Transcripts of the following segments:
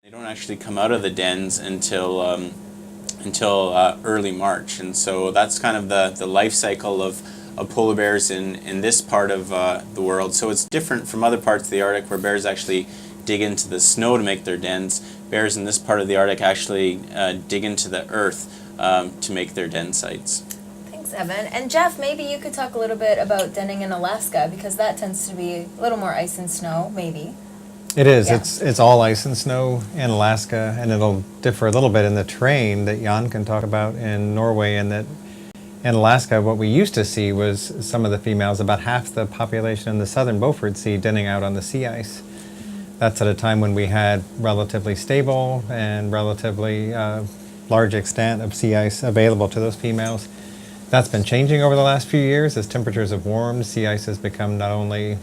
They don't actually come out of the dens until early March, and so that's kind of the life cycle of polar bears in this part of the world. So it's different from other parts of the Arctic where bears actually dig into the snow to make their dens. Bears in this part of the Arctic actually dig into the earth to make their den sites. Thanks, Evan. And Jeff, maybe you could talk a little bit about denning in Alaska, because that tends to be a little more ice and snow, maybe. It is. Yeah. It's all ice and snow in Alaska, and it'll differ a little bit in the terrain that Jan can talk about in Norway, and that in Alaska what we used to see was some of the females, about half the population in the southern Beaufort Sea, denning out on the sea ice. That's at a time when we had relatively stable and relatively large extent of sea ice available to those females. That's been changing over the last few years as temperatures have warmed. Sea ice has become not only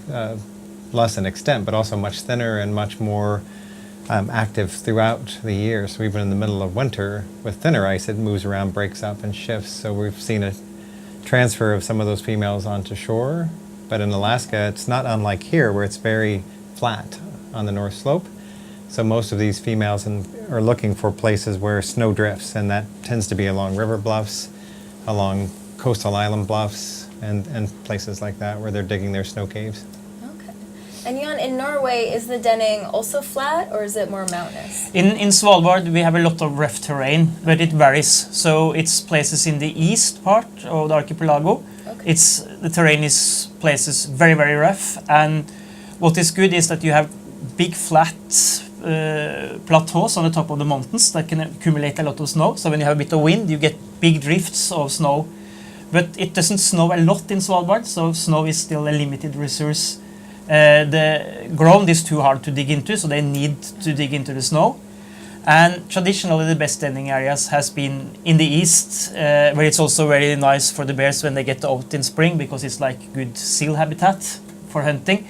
less in extent, but also much thinner and much more active throughout the year. So even in the middle of winter with thinner ice, it moves around, breaks up, and shifts. So we've seen a transfer of some of those females onto shore. But in Alaska, it's not unlike here, where it's very flat on the North Slope. So most of these females are looking for places where snow drifts, and that tends to be along river bluffs, along coastal island bluffs, and places like that where they're digging their snow caves. And Jan, in Norway, is the denning also flat, or is it more mountainous? In Svalbard, we have a lot of rough terrain, but it varies. So it's places in the east part of the archipelago. Okay. The terrain is places very, very rough. And what is good is that you have big flat plateaus on the top of the mountains that can accumulate a lot of snow. So when you have a bit of wind, you get big drifts of snow. But it doesn't snow a lot in Svalbard, so snow is still a limited resource. The ground is too hard to dig into, so they need to dig into the snow. And traditionally the best denning areas has been in the east, where it's also very nice for the bears when they get out in spring, because it's like good seal habitat for hunting.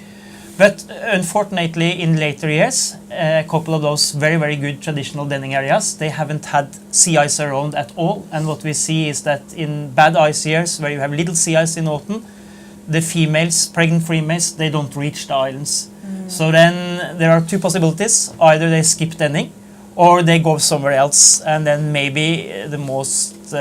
But unfortunately in later years, a couple of those very, very good traditional denning areas, they haven't had sea ice around at all. And what we see is that in bad ice years, where you have little sea ice in autumn, the females, pregnant females, they don't reach the islands. So then there are two possibilities. Either they skip denning, or they go somewhere else, and then maybe the most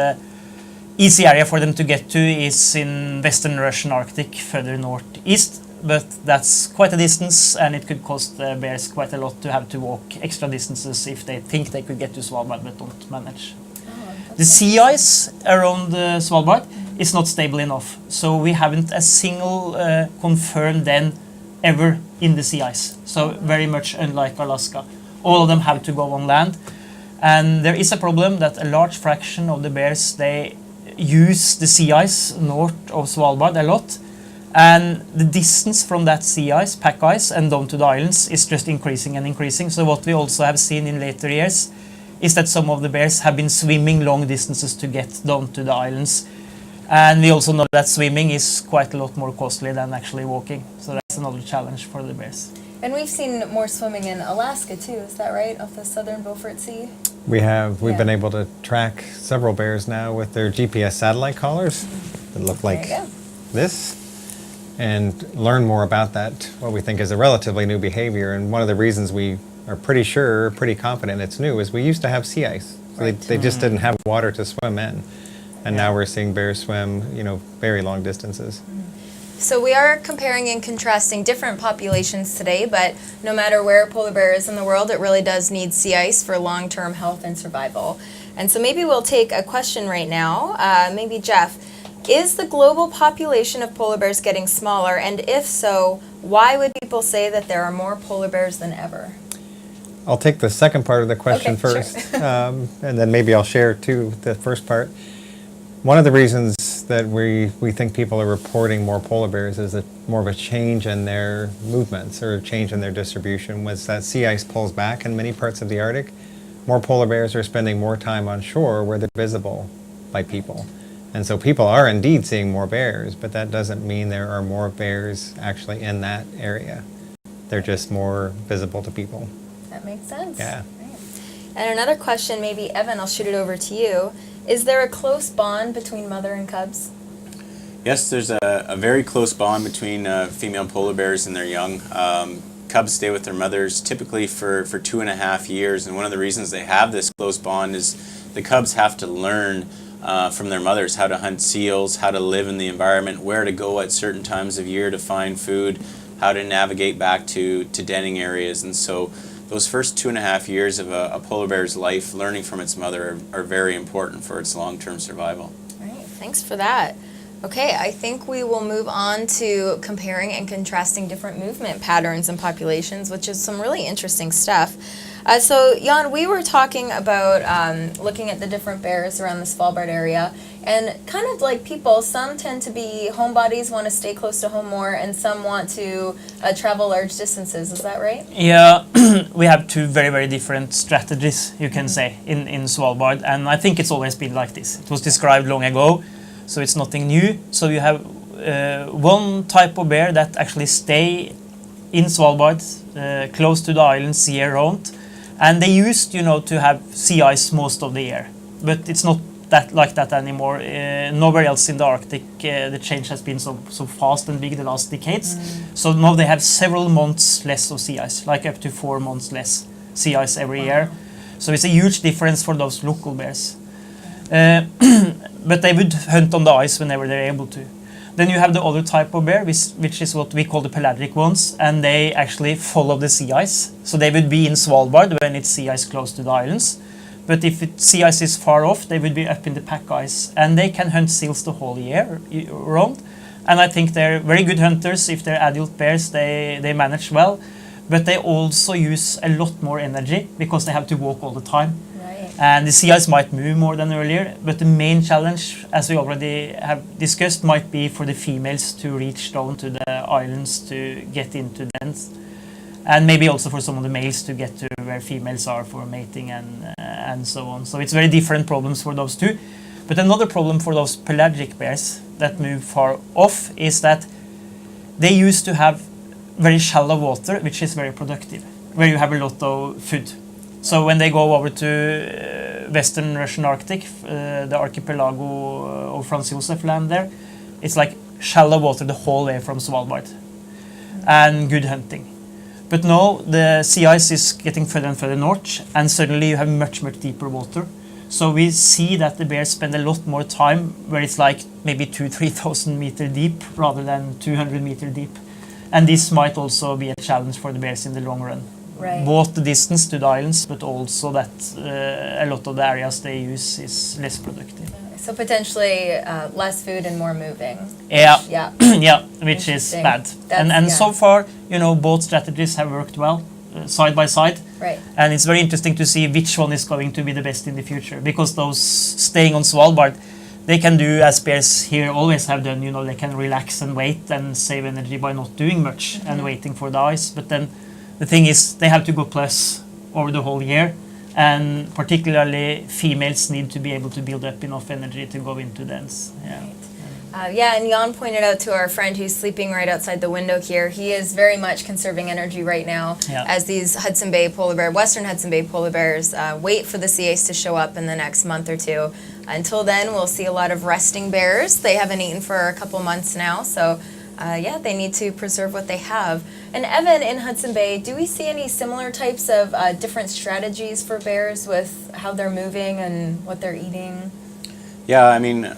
easy area for them to get to is in western Russian Arctic, further northeast. But that's quite a distance, and it could cost the bears quite a lot to have to walk extra distances if they think they could get to Svalbard but don't manage. The sea ice around Svalbard is not stable enough, so we haven't a single confirmed den ever in the sea ice. So very much unlike Alaska. All of them have to go on land, and there is a problem that a large fraction of the bears, they use the sea ice north of Svalbard a lot, and the distance from that sea ice, pack ice, and down to the islands is just increasing and increasing. So what we also have seen in later years is that some of the bears have been swimming long distances to get down to the islands. And we also know that swimming is quite a lot more costly than actually walking. So that's another challenge for the bears. And we've seen more swimming in Alaska too, is that right, off the southern Beaufort Sea? We've Yeah. been able to track several bears now with their GPS satellite collars that look like There you go. this, and learn more about that, what we think is a relatively new behavior. And one of the reasons we are pretty confident it's new, is we used to have sea ice. So Right. they just didn't have water to swim in. And now we're seeing bears swim, very long distances. So we are comparing and contrasting different populations today, but no matter where a polar bear is in the world, it really does need sea ice for long-term health and survival. And so maybe we'll take a question right now. Maybe Jeff, is the global population of polar bears getting smaller? And if so, why would people say that there are more polar bears than ever? I'll take the second part of the question Okay, sure. first, and then maybe I'll share too the first part. One of the reasons that we think people are reporting more polar bears is more of a change in their movements, or a change in their distribution. As that sea ice pulls back in many parts of the Arctic, more polar bears are spending more time on shore where they're visible by people. And so people are indeed seeing more bears, but that doesn't mean there are more bears actually in that area. They're just more visible to people. That makes sense. Yeah. Right. And another question, maybe Evan, I'll shoot it over to you. Is there a close bond between mother and cubs? Yes, there's a very close bond between female polar bears and their young. cubs stay with their mothers typically for 2.5 years, and one of the reasons they have this close bond is the cubs have to learn from their mothers how to hunt seals, how to live in the environment, where to go at certain times of year to find food, how to navigate back to denning areas. And so those first 2.5 years of a polar bear's life, learning from its mother, are very important for its long-term survival. All right, thanks for that. Okay, I think we will move on to comparing and contrasting different movement patterns and populations, which is some really interesting stuff. So Jan, we were talking about looking at the different bears around the Svalbard area, and kind of like people, some tend to be homebodies, want to stay close to home more, and some want to travel large distances. Is that right? Yeah, we have two very, very different strategies, you can say, in Svalbard, and I think it's always been like this. It was described long ago, so it's nothing new. So you have one type of bear that actually stay in Svalbard, close to the islands year round, and they used, to have sea ice most of the year, but it's not that like that anymore. Nowhere else in the Arctic the change has been so fast and big the last decades. So now they have several months less of sea ice, like up to 4 months less sea ice every year. So it's a huge difference for those local bears. But they would hunt on the ice whenever they're able to. Then you have the other type of bear, which is what we call the pelagic ones, and they actually follow the sea ice. So they would be in Svalbard when it's sea ice close to the islands. But if sea ice is far off, they would be up in the pack ice, and they can hunt seals the whole year round. And I think they're very good hunters. If they're adult bears, they manage well. But they also use a lot more energy because they have to walk all the time. Right. And the sea ice might move more than earlier, but the main challenge, as we already have discussed, might be for the females to reach down to the islands to get into dens. And maybe also for some of the males to get to where females are for mating and so on. So it's very different problems for those two. But another problem for those pelagic bears that move far off is that they used to have very shallow water, which is very productive, where you have a lot of food. So when they go over to western Russian Arctic, the archipelago of Franz Josef Land there, it's like shallow water the whole way from Svalbard, and good hunting. But now the sea ice is getting further and further north, and suddenly you have much, much deeper water. So we see that the bears spend a lot more time where it's like maybe 2,000-3,000 meter deep rather than 200 meter deep. And this might also be a challenge for the bears in the long run. Right. Both the distance to the islands, but also that a lot of the areas they use is less productive. So potentially less food and more moving. Yeah, Yeah. yeah, which is Interesting. bad. And yeah. so far, both strategies have worked well, side by side. Right. And it's very interesting to see which one is going to be the best in the future, because those staying on Svalbard, they can do as bears here always have done. They can relax and wait and save energy by not doing much and waiting for the ice. But then the thing is, they have to go plus over the whole year, and particularly females need to be able to build up enough energy to go into dens. Yeah. Yeah, and Jan pointed out to our friend who's sleeping right outside the window here, he is very much conserving energy right now as these Western Hudson Bay polar bears wait for the sea ice to show up in the next month or two. Until then, we'll see a lot of resting bears. They haven't eaten for a couple months now, so they need to preserve what they have. And Evan, in Hudson Bay, do we see any similar types of different strategies for bears with how they're moving and what they're eating? Yeah, I mean,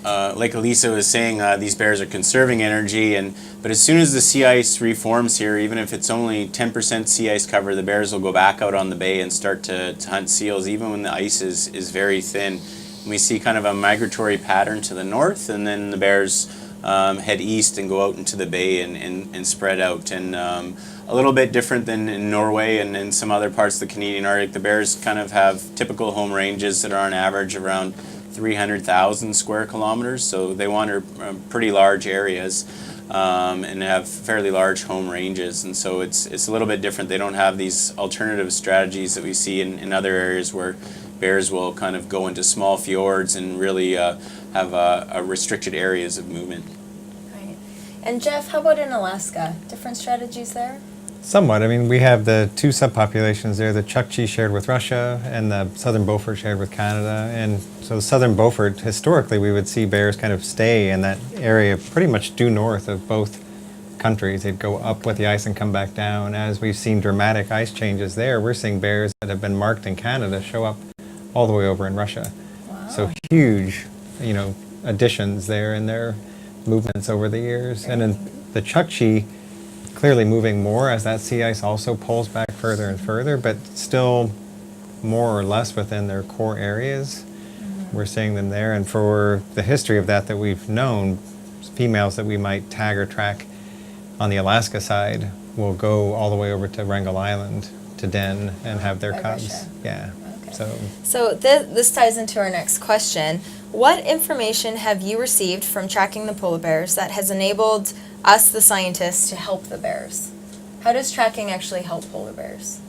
like Elisa was saying, these bears are conserving energy, but as soon as the sea ice reforms here, even if it's only 10% sea ice cover, the bears will go back out on the bay and start to hunt seals, even when the ice is very thin. And we see kind of a migratory pattern to the north, and then the bears head east and go out into the bay and spread out. And a little bit different than in Norway and in some other parts of the Canadian Arctic, the bears kind of have typical home ranges that are on average around 300,000 square kilometers, so they wander pretty large areas and have fairly large home ranges, and so it's a little bit different. They don't have these alternative strategies that we see in other areas where bears will kind of go into small fjords and really have restricted areas of movement. Right. And Jeff, how about in Alaska? Different strategies there? Somewhat. I mean, we have the two subpopulations there, the Chukchi shared with Russia and the southern Beaufort shared with Canada. And so the southern Beaufort, historically, we would see bears kind of stay in that area pretty much due north of both countries. They'd go up with the ice and come back down. As we've seen dramatic ice changes there, we're seeing bears that have been marked in Canada show up all the way over in Russia. Wow. So huge, additions there in their movements over the years. And in the Chukchi, clearly moving more as that sea ice also pulls back further and further, but still more or less within their core areas. We're seeing them there. And for the history of that we've known, females that we might tag or track on the Alaska side will go all the way over to Wrangel Island to den and have their By cubs. Russia. Yeah. Okay. So this ties into our next question. What information have you received from tracking the polar bears that has enabled us, the scientists, to help the bears? How does tracking actually help polar bears?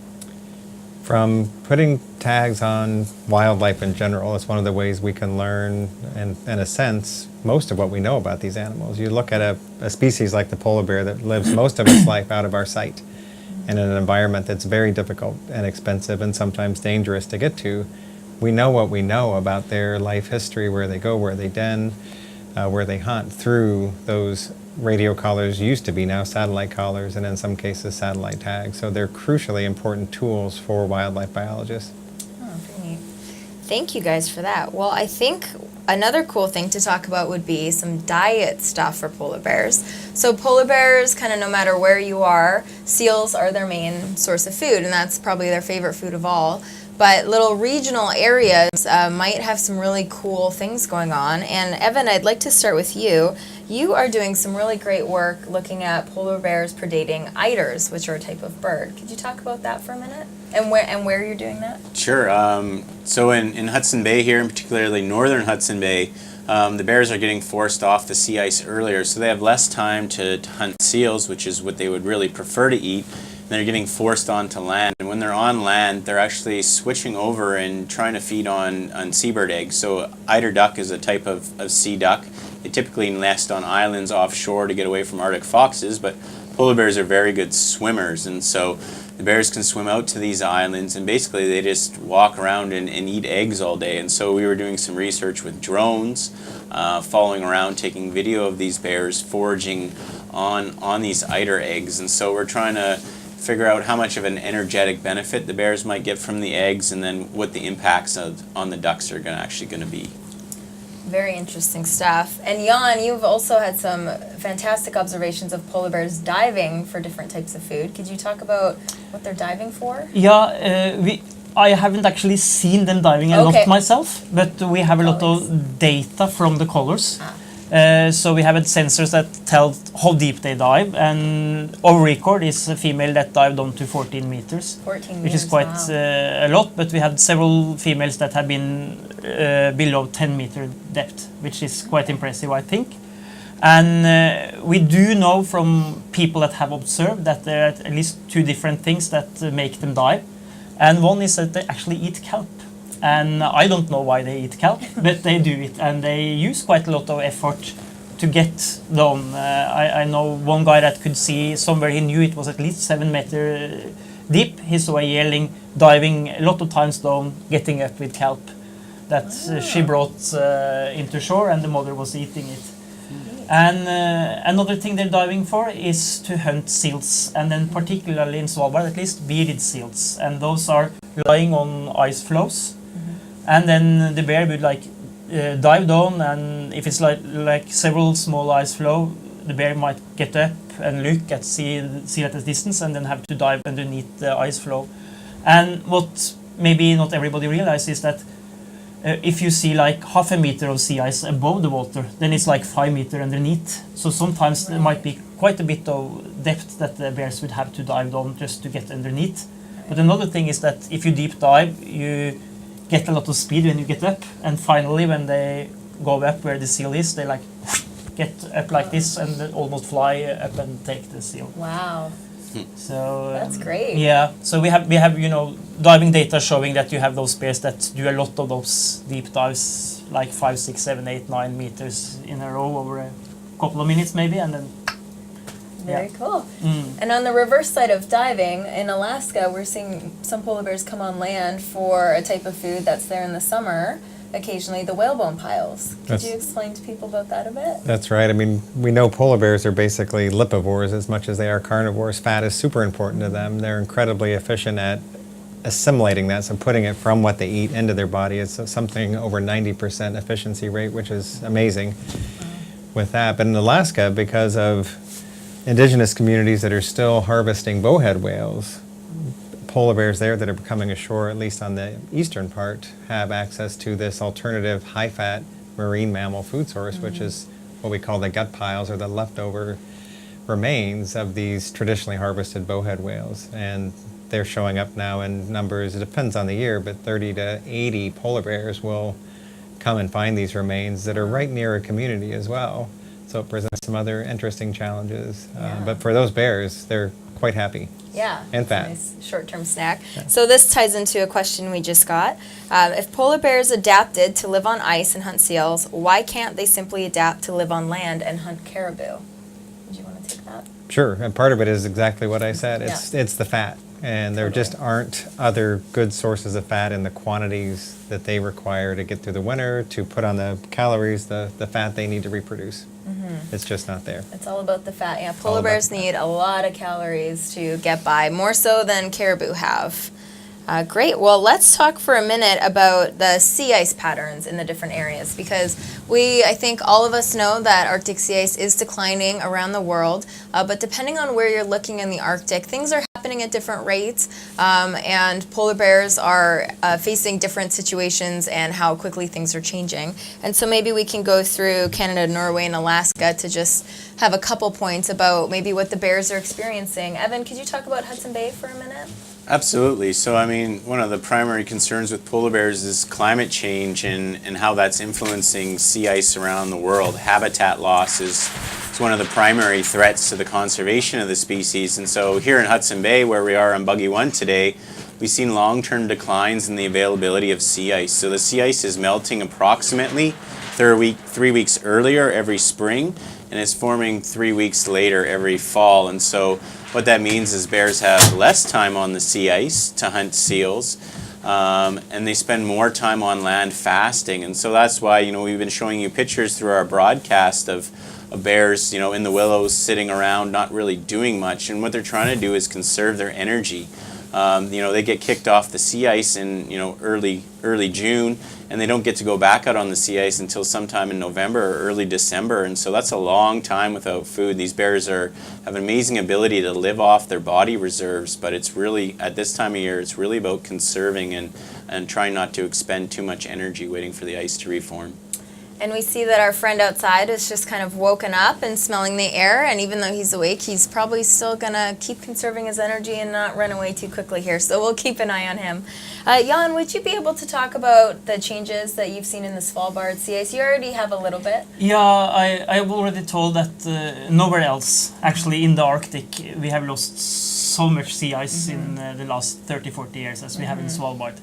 from putting tags on wildlife in general, it's one of the ways we can learn, and in a sense, most of what we know about these animals. You look at a species like the polar bear that lives most of its life out of our sight in an environment that's very difficult and expensive and sometimes dangerous to get to. We know what we know about their life history, where they go, where they den, where they hunt, through those radio collars, used to be now satellite collars, and in some cases satellite tags. So they're crucially important tools for wildlife biologists. Oh, pretty neat. Thank you guys for that. Well, I think another cool thing to talk about would be some diet stuff for polar bears. So polar bears, kind of no matter where you are, seals are their main source of food, and that's probably their favorite food of all. But little regional areas might have some really cool things going on. And Evan, I'd like to start with you. You are doing some really great work looking at polar bears predating eiders, which are a type of bird. Could you talk about that for a minute? And where you're doing that? Sure. So in Hudson Bay here, and particularly northern Hudson Bay, the bears are getting forced off the sea ice earlier, so they have less time to hunt seals, which is what they would really prefer to eat. They're getting forced onto land, and when they're on land, they're actually switching over and trying to feed on seabird eggs. So eider duck is a type of sea duck. They typically nest on islands offshore to get away from Arctic foxes, but polar bears are very good swimmers, and so the bears can swim out to these islands, and basically they just walk around and eat eggs all day. And so we were doing some research with drones, following around, taking video of these bears foraging on these eider eggs, and so we're trying to figure out how much of an energetic benefit the bears might get from the eggs, and then what the impacts on the ducks are actually going to be. Very interesting stuff. And Jan, you've also had some fantastic observations of polar bears diving for different types of food. Could you talk about what they're diving for? Yeah, I haven't actually seen them diving a lot myself, but we have a lot of data from the colors. So we have sensors that tell how deep they dive, and our record is a female that dived on to 14 meters, 14 which is quite a lot, but we had several females that have been below 10-meter depth, which is quite impressive, I think. And we do know from people that have observed that there are at least two different things that make them dive, and one is that they actually eat kelp. And I don't know why they eat kelp, but they do it, and they use quite a lot of effort to get down. I know one guy that could see somewhere, he knew it was at least 7 meters deep. He saw a yearling diving a lot of times down, getting up with kelp that she brought into shore, and the mother was eating it. And another thing they're diving for is to hunt seals, and then particularly in Svalbard, at least bearded seals, and those are lying on ice floes. And then the bear would dive down, and if it's like several small ice floe, the bear might get up and look at see at a distance, and then have to dive underneath the ice floe. And what maybe not everybody realizes is that if you see like half a meter of sea ice above the water, then it's like 5 meters underneath. So sometimes there might be quite a bit of depth that the bears would have to dive down just to get underneath. But another thing is that if you deep dive, you get a lot of speed when you get up, and finally when they go up where the seal is, they get up like this and almost fly up and take the seal. Wow. So that's great. Yeah, so we have diving data showing that you have those bears that do a lot of those deep dives, like 5, 6, 7, 8, 9 meters in a row over a couple of minutes maybe, and then very cool. And on the reverse side of diving, in Alaska, we're seeing some polar bears come on land for a type of food that's there in the summer. occasionally the whalebone piles. Could That's- you explain to people about that a bit? That's right. I mean, we know polar bears are basically lipivores as much as they are carnivores. Fat is super important to them. They're incredibly efficient at assimilating that, so putting it from what they eat into their body. It's something over 90% efficiency rate, which is amazing with that. But in Alaska, because of indigenous communities that are still harvesting bowhead whales, polar bears there that are coming ashore, at least on the eastern part, have access to this alternative high-fat marine mammal food source, which is what we call the gut piles, or the leftover remains of these traditionally harvested bowhead whales. And they're showing up now in numbers, it depends on the year, but 30 to 80 polar bears will come and find these remains that are right near a community as well. So it presents some other interesting challenges. Yeah. But for those bears, they're quite happy. Yeah, And it's a fat. nice short-term snack. So this ties into a question we just got. If polar bears adapted to live on ice and hunt seals, why can't they simply adapt to live on land and hunt caribou? Would you want to take that? Sure, and part of it is exactly what I said. It's the fat, and there just aren't other good sources of fat in the quantities that they require to get through the winter, to put on the calories, the fat they need to reproduce. It's just not there. It's all about the fat. Yeah, all polar about bears the fat. need a lot of calories to get by, more so than caribou have. Great. Well, let's talk for a minute about the sea ice patterns in the different areas, because I think all of us know that Arctic sea ice is declining around the world, but depending on where you're looking in the Arctic, things are happening at different rates, and polar bears are facing different situations and how quickly things are changing. And so maybe we can go through Canada, Norway, and Alaska to just have a couple points about maybe what the bears are experiencing. Evan, could you talk about Hudson Bay for a minute? Absolutely. So, I mean, one of the primary concerns with polar bears is climate change and how that's influencing sea ice around the world. Habitat loss is one of the primary threats to the conservation of the species. And so here in Hudson Bay, where we are on Buggy 1 today, we've seen long-term declines in the availability of sea ice. So the sea ice is melting approximately 3 weeks earlier every spring, and it's forming 3 weeks later every fall. And so what that means is bears have less time on the sea ice to hunt seals, and they spend more time on land fasting. And so that's why, we've been showing you pictures through our broadcast of bears, in the willows sitting around not really doing much. And what they're trying to do is conserve their energy. They get kicked off the sea ice in early June, and they don't get to go back out on the sea ice until sometime in November or early December. And so that's a long time without food. These bears have an amazing ability to live off their body reserves, but it's really, at this time of year, it's really about conserving and trying not to expend too much energy waiting for the ice to reform. And we see that our friend outside is just kind of woken up and smelling the air, and even though he's awake, he's probably still going to keep conserving his energy and not run away too quickly here, so we'll keep an eye on him. Jan, would you be able to talk about the changes that you've seen in the Svalbard sea ice? You already have a little bit. Yeah, I've already told that nowhere else, actually in the Arctic, we have lost so much sea ice in the last 30, 40 years as we have in Svalbard.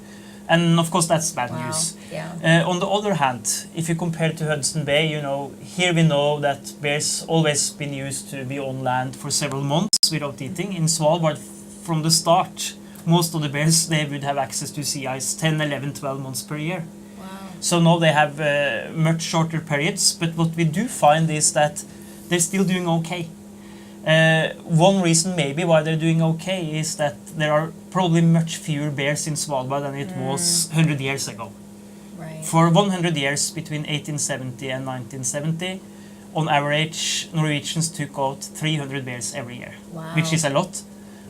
And of course that's bad news. Yeah. On the other hand, if you compare to Hudson Bay, here we know that bears always been used to be on land for several months without eating. In Svalbard, from the start, most of the bears, they would have access to sea ice 10, 11, 12 months per year. Wow. So now they have much shorter periods, but what we do find is that they're still doing okay. One reason maybe why they're doing okay is that there are probably much fewer bears in Svalbard than it was 100 years ago. Right. For 100 years, between 1870 and 1970, on average, Norwegians took out 300 bears every year, Wow. which is a lot.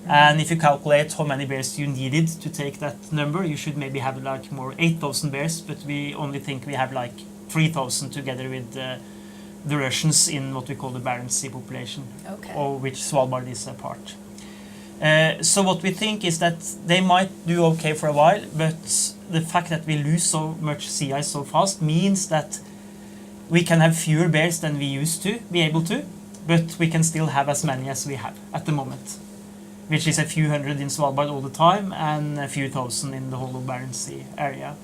And if you calculate how many bears you needed to take that number, you should maybe have like more 8,000 bears, but we only think we have like 3,000 together with the Russians in what we call the Barents Sea population, Okay. of which Svalbard is a part. So what we think is that they might do okay for a while, but the fact that we lose so much sea ice so fast means that we can have fewer bears than we used to be able to, but we can still have as many as we have at the moment, which is a few hundred in Svalbard all the time and a few thousand in the whole of Barents Sea area.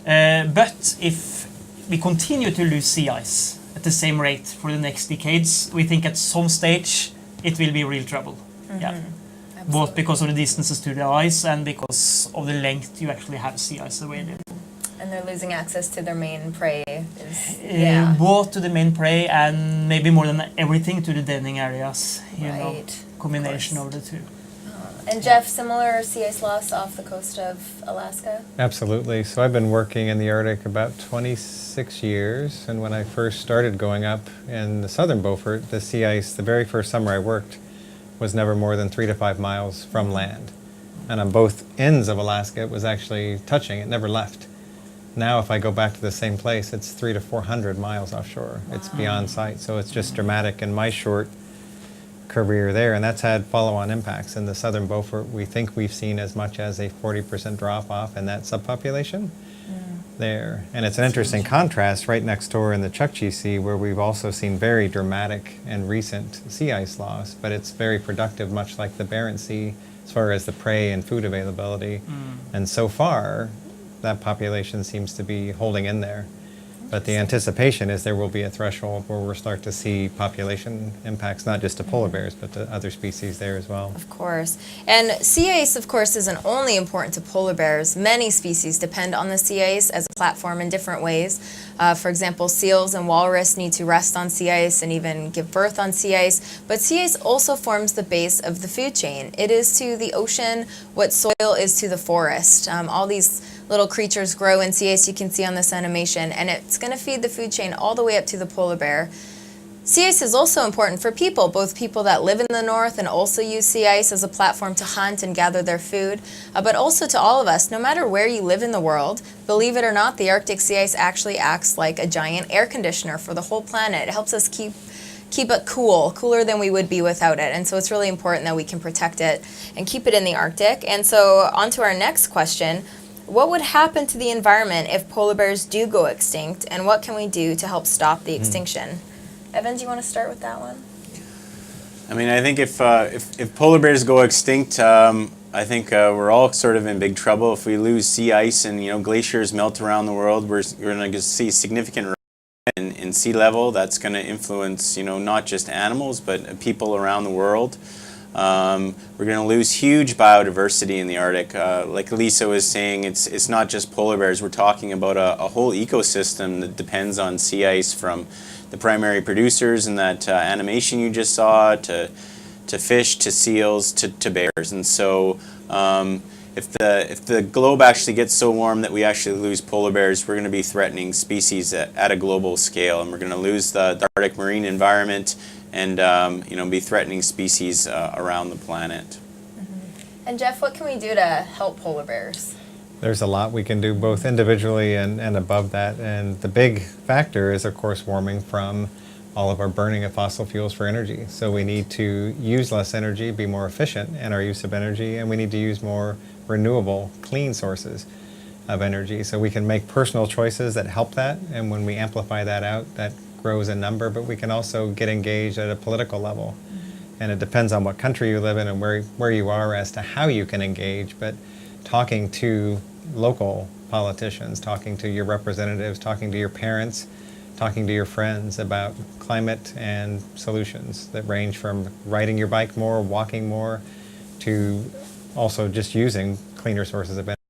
But if we continue to lose sea ice at the same rate for the next decades, we think at some stage it will be real trouble. Yeah. Both because of the distances to the ice and because of the length you actually have sea ice available. And they're losing access to their main prey. Yeah. Both to the main prey and maybe more than everything to the denning areas. You know, Right. combination of the two. And Jeff, similar sea ice loss off the coast of Alaska? Absolutely. So I've been working in the Arctic about 26 years, and when I first started going up in the southern Beaufort, the sea ice, the very first summer I worked, was never more than 3 to 5 miles from land. And on both ends of Alaska, it was actually touching. It never left. Now, if I go back to the same place, it's 300 to 400 miles offshore. Wow. It's beyond sight. So it's just dramatic in my short career there. And that's had follow-on impacts. In the southern Beaufort, we think we've seen as much as a 40% drop-off in that subpopulation there. And it's an interesting contrast right next door in the Chukchi Sea, where we've also seen very dramatic and recent sea ice loss. But it's very productive, much like the Barents Sea, as far as the prey and food availability. And so far, that population seems to be holding in there. But the anticipation is there will be a threshold where we'll start to see population impacts, not just to polar bears, but to other species there as well. Of course. And sea ice, of course, isn't only important to polar bears. Many species depend on the sea ice as a platform in different ways. For example, seals and walrus need to rest on sea ice and even give birth on sea ice. But sea ice also forms the base of the food chain. It is to the ocean what soil is to the forest. All these little creatures grow in sea ice, you can see on this animation, and it's going to feed the food chain all the way up to the polar bear. Sea ice is also important for people, both people that live in the north and also use sea ice as a platform to hunt and gather their food, but also to all of us, no matter where you live in the world. Believe it or not, the Arctic sea ice actually acts like a giant air conditioner for the whole planet. It helps us keep it cool, cooler than we would be without it. And so it's really important that we can protect it and keep it in the Arctic. And so on to our next question. What would happen to the environment if polar bears do go extinct, and what can we do to help stop the extinction? Evan, do you want to start with that one? I mean, I think if polar bears go extinct, I think we're all sort of in big trouble. If we lose sea ice and glaciers melt around the world, we're going to see significant rise in sea level. That's going to influence not just animals but people around the world. We're going to lose huge biodiversity in the Arctic. Like Lisa was saying, it's not just polar bears. We're talking about a whole ecosystem that depends on sea ice, from the primary producers in that animation you just saw to fish to seals to bears. And so if the globe actually gets so warm that we actually lose polar bears, we're going to be threatening species at a global scale, and we're going to lose the Arctic marine environment and be threatening species around the planet. And Jeff, what can we do to help polar bears? There's a lot we can do, both individually and above that. And the big factor is, of course, warming from all of our burning of fossil fuels for energy. So we need to use less energy, be more efficient in our use of energy, and we need to use more renewable, clean sources of energy. So we can make personal choices that help that, and when we amplify that out, that grows in number, but we can also get engaged at a political level. And it depends on what country you live in and where you are as to how you can engage, but talking to local politicians, talking to your representatives, talking to your parents, talking to your friends about climate and solutions that range from riding your bike more, walking more, to also just using cleaner sources of energy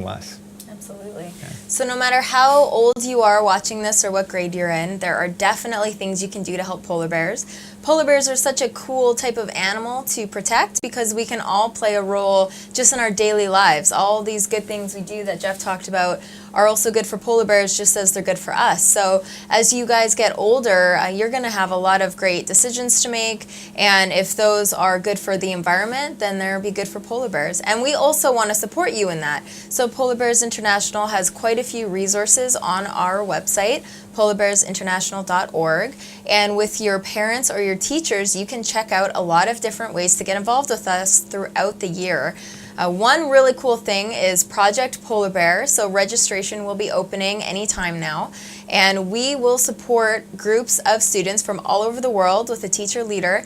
less. Absolutely. Yeah. So no matter how old you are watching this or what grade you're in, there are definitely things you can do to help polar bears. Polar bears are such a cool type of animal to protect because we can all play a role just in our daily lives. All these good things we do that Jeff talked about are also good for polar bears just as they're good for us. So as you guys get older, you're going to have a lot of great decisions to make, and if those are good for the environment, then they'll be good for polar bears. And we also want to support you in that. So Polar Bears International has quite a few resources on our website, polarbearsinternational.org, and with your parents or your teachers, you can check out a lot of different ways to get involved with us throughout the year. One really cool thing is Project Polar Bear, so registration will be opening anytime now, and we will support groups of students from all over the world with a teacher leader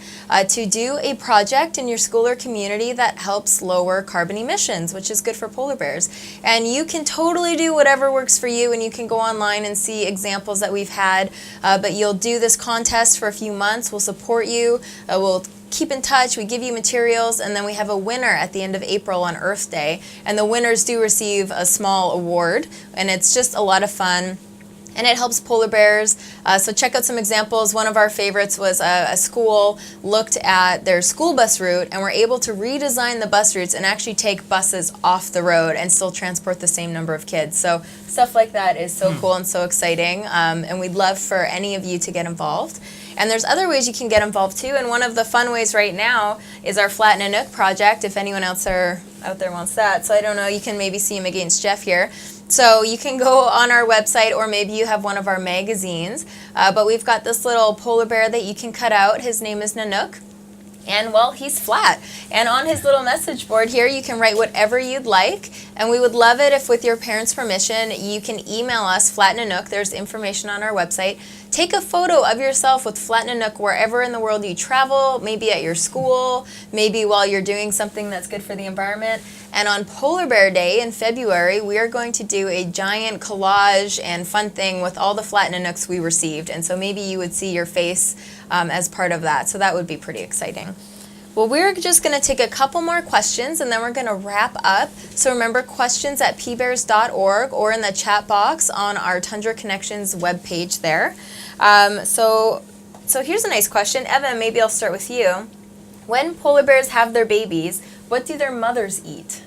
to do a project in your school or community that helps lower carbon emissions, which is good for polar bears. And you can totally do whatever works for you, and you can go online and see examples that we've had, but you'll do this contest for a few months. We'll support you. We'll keep in touch, we give you materials, and then we have a winner at the end of April on Earth Day. And the winners do receive a small award, and it's just a lot of fun. And it helps polar bears. So check out some examples. One of our favorites was a school looked at their school bus route and were able to redesign the bus routes and actually take buses off the road and still transport the same number of kids. So stuff like that is so cool and so exciting. And we'd love for any of you to get involved. And there's other ways you can get involved too. And one of the fun ways right now is our Flatten a Nook project, if anyone else out there wants that. So I don't know, you can maybe see him against Jeff here. So you can go on our website, or maybe you have one of our magazines. But we've got this little polar bear that you can cut out. His name is Nanook. And, well, he's flat. And on his little message board here, you can write whatever you'd like. And we would love it if, with your parents' permission, you can email us, Flatten a Nook. There's information on our website. Take a photo of yourself with Flatten a Nook wherever in the world you travel, maybe at your school, maybe while you're doing something that's good for the environment. And on Polar Bear Day in February, we are going to do a giant collage and fun thing with all the Flatten a Nooks we received. And so maybe you would see your face as part of that. So that would be pretty exciting. Well, we're just going to take a couple more questions and then we're going to wrap up. So remember, questions at pbears.org or in the chat box on our Tundra Connections webpage there. So here's a nice question. Evan, maybe I'll start with you. When polar bears have their babies, what do their mothers eat?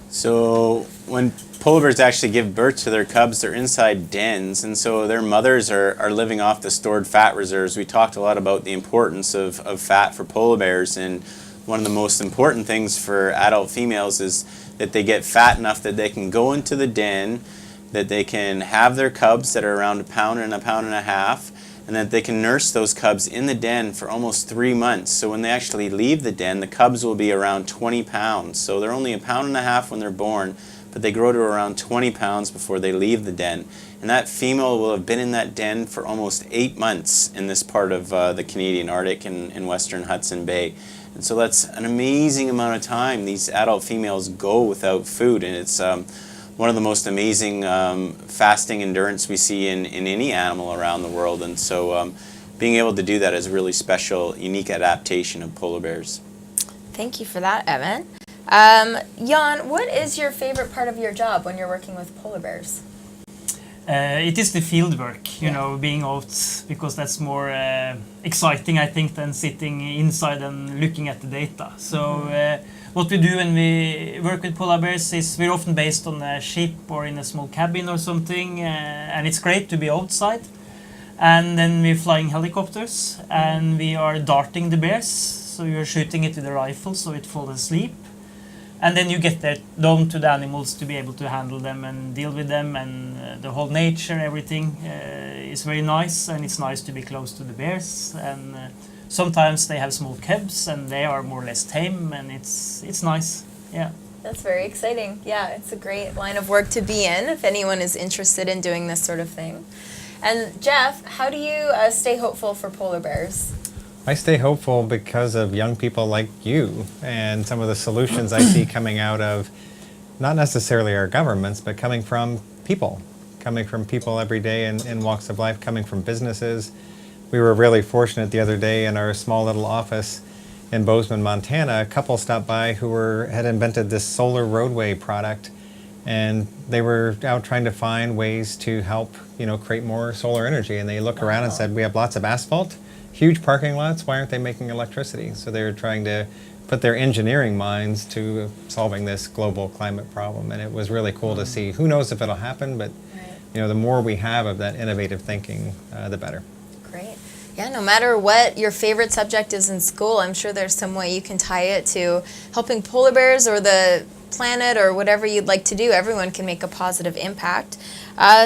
So when polar bears actually give birth to their cubs, they're inside dens, and so their mothers are living off the stored fat reserves. We talked a lot about the importance of fat for polar bears, and one of the most important things for adult females is that they get fat enough that they can go into the den, that they can have their cubs that are around 1 pound and 1.5 pounds, and that they can nurse those cubs in the den for almost 3 months. So when they actually leave the den, the cubs will be around 20 pounds. So they're only 1.5 pounds when they're born, but they grow to around 20 pounds before they leave the den. And that female will have been in that den for almost 8 months in this part of the Canadian Arctic and in western Hudson Bay. And so that's an amazing amount of time these adult females go without food, and it's one of the most amazing fasting endurance we see in any animal around the world. And so being able to do that is a really special, unique adaptation of polar bears. Thank you for that, Evan. Jan, what is your favorite part of your job when you're working with polar bears? It is the field work, you know, being out, because that's more exciting, I think, than sitting inside and looking at the data. So what we do when we work with polar bears is we're often based on a ship or in a small cabin or something, and it's great to be outside. And then we're flying helicopters and we are darting the bears, so you're shooting it with a rifle so it falls asleep. And then you get there down to the animals to be able to handle them and deal with them, and the whole nature, everything is very nice, and it's nice to be close to the bears. And sometimes they have small cubs and they are more or less tame, and it's nice. Yeah. That's very exciting. Yeah, it's a great line of work to be in if anyone is interested in doing this sort of thing. And Jeff, how do you stay hopeful for polar bears? I stay hopeful because of young people like you and some of the solutions I see coming out of not necessarily our governments, but coming from people every day in walks of life, coming from businesses. We were really fortunate the other day in our small little office in Bozeman, Montana. A couple stopped by who had invented this solar roadway product, and they were out trying to find ways to help, create more solar energy. And they looked around and said, we have lots of asphalt, huge parking lots, why aren't they making electricity? So they were trying to put their engineering minds to solving this global climate problem. And it was really cool to see. Who knows if it'll happen, but the more we have of that innovative thinking, the better. Great. Yeah, no matter what your favorite subject is in school, I'm sure there's some way you can tie it to helping polar bears or the planet or whatever you'd like to do. Everyone can make a positive impact.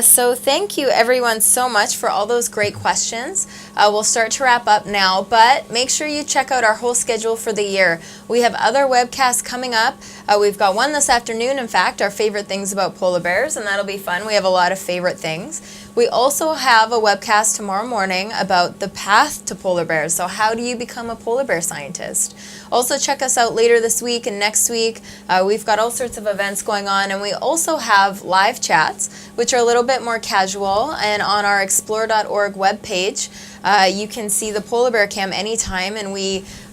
So thank you everyone so much for all those great questions. We'll start to wrap up now, but make sure you check out our whole schedule for the year. We have other webcasts coming up. We've got one this afternoon, in fact, our favorite things about polar bears, and that'll be fun. We have a lot of favorite things. We also have a webcast tomorrow morning about the path to polar bears. So how do you become a polar bear scientist? Also check us out later this week and next week. We've got got all sorts of events going on, and we also have live chats, which are a little bit more casual. And on our explore.org webpage, you can see the polar bear cam anytime, and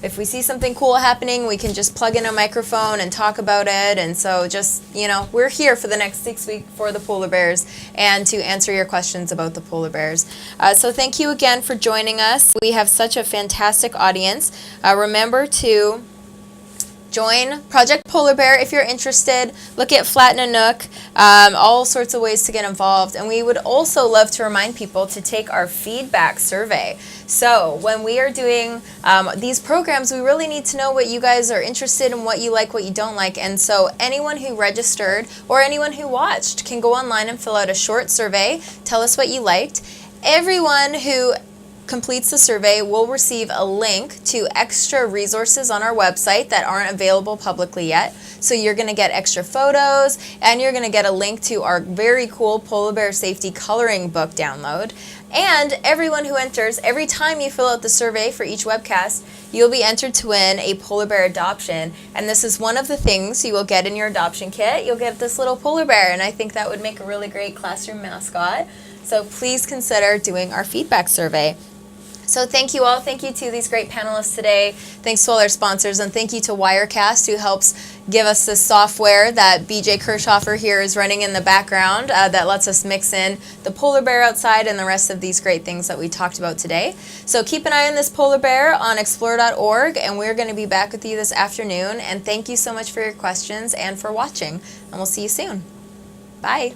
if we see something cool happening, we can just plug in a microphone and talk about it. And so just, we're here for the next 6 weeks for the polar bears and to answer your questions about the polar bears. So thank you again for joining us. We have such a fantastic audience. Remember to join Project Polar Bear if you're interested. Look at Flatten a Nook, all sorts of ways to get involved. And we would also love to remind people to take our feedback survey. So when we are doing these programs, we really need to know what you guys are interested in, what you like, what you don't like. And so anyone who registered or anyone who watched can go online and fill out a short survey, tell us what you liked. Everyone who completes the survey will receive a link to extra resources on our website that aren't available publicly yet. So you're going to get extra photos, and you're going to get a link to our very cool polar bear safety coloring book download. And everyone who enters, every time you fill out the survey for each webcast, you'll be entered to win a polar bear adoption. And this is one of the things you will get in your adoption kit. You'll get this little polar bear, and I think that would make a really great classroom mascot. So please consider doing our feedback survey. So thank you all. Thank you to these great panelists today. Thanks to all our sponsors, and thank you to Wirecast, who helps give us the software that BJ Kirchhofer here is running in the background that lets us mix in the polar bear outside and the rest of these great things that we talked about today. So keep an eye on this polar bear on explore.org, and we're going to be back with you this afternoon. And thank you so much for your questions and for watching. And we'll see you soon. Bye.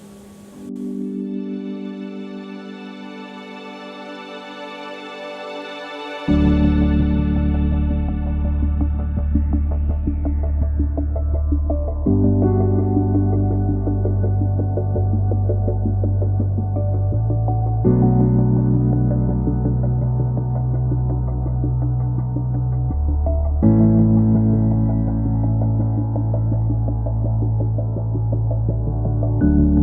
you